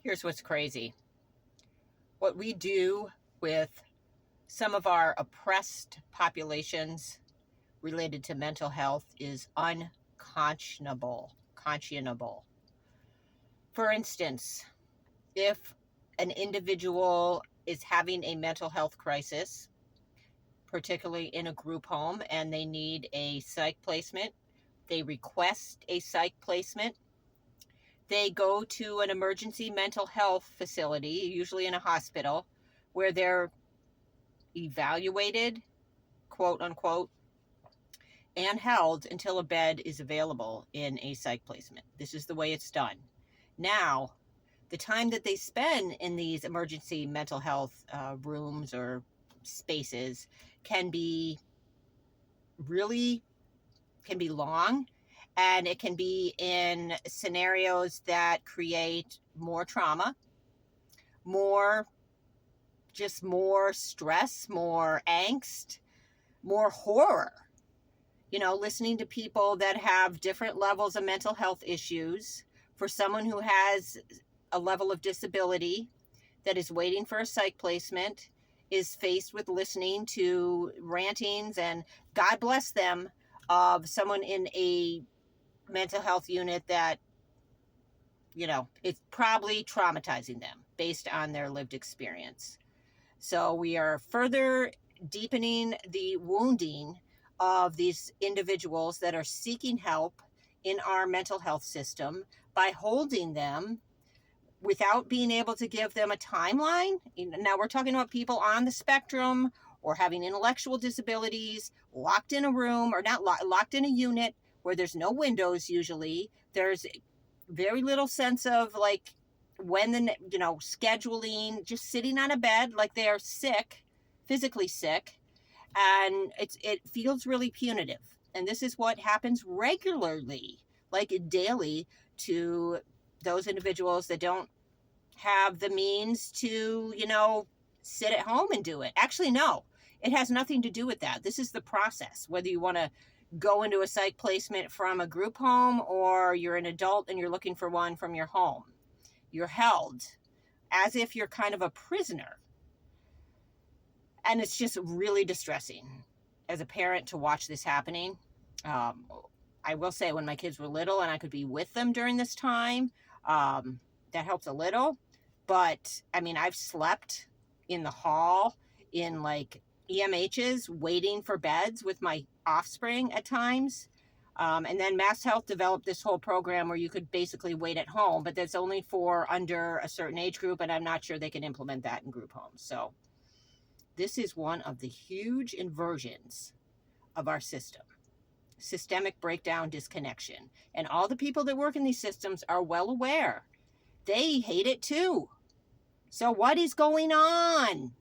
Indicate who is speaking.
Speaker 1: Here's what's crazy. What we do with some of our oppressed populations related to mental health is unconscionable. Conscionable. For instance, if an individual is having a mental health crisis, particularly in a group home, and they need a psych placement, they request a psych placement, they go to an emergency mental health facility, usually in a hospital, where they're evaluated, quote unquote, and held until a bed is available in a psych placement. This is the way it's done. Now, the time that they spend in these emergency mental health rooms or spaces can be long, and it can be in scenarios that create more trauma, more stress, more angst, more horror. Listening to people that have different levels of mental health issues. For someone who has a level of disability that is waiting for a psych placement, is faced with listening to rantings, and God bless them, of someone in a mental health unit that, it's probably traumatizing them based on their lived experience. So we are further deepening the wounding of these individuals that are seeking help in our mental health system by holding them without being able to give them a timeline. Now we're talking about people on the spectrum or having intellectual disabilities, locked in a room, or not locked in a unit where there's no windows usually. There's very little sense of like when scheduling, just sitting on a bed like they're sick, physically sick, and it feels really punitive. And this is what happens regularly, like daily, to those individuals that don't have the means to, sit at home and do it. Actually, no, it has nothing to do with that. This is the process, whether you want to go into a psych placement from a group home or you're an adult and you're looking for one from your home. You're held as if you're kind of a prisoner. And it's just really distressing as a parent to watch this happening. I will say, when my kids were little and I could be with them during this time, that helps a little. But I mean, I've slept in the hall in like EMHs waiting for beds with my offspring at times. And then Mass Health developed this whole program where you could basically wait at home, but that's only for under a certain age group, and I'm not sure they can implement that in group homes. So this is one of the huge inversions of our system. Systemic breakdown, disconnection. And all the people that work in these systems are well aware. They hate it too. So what is going on?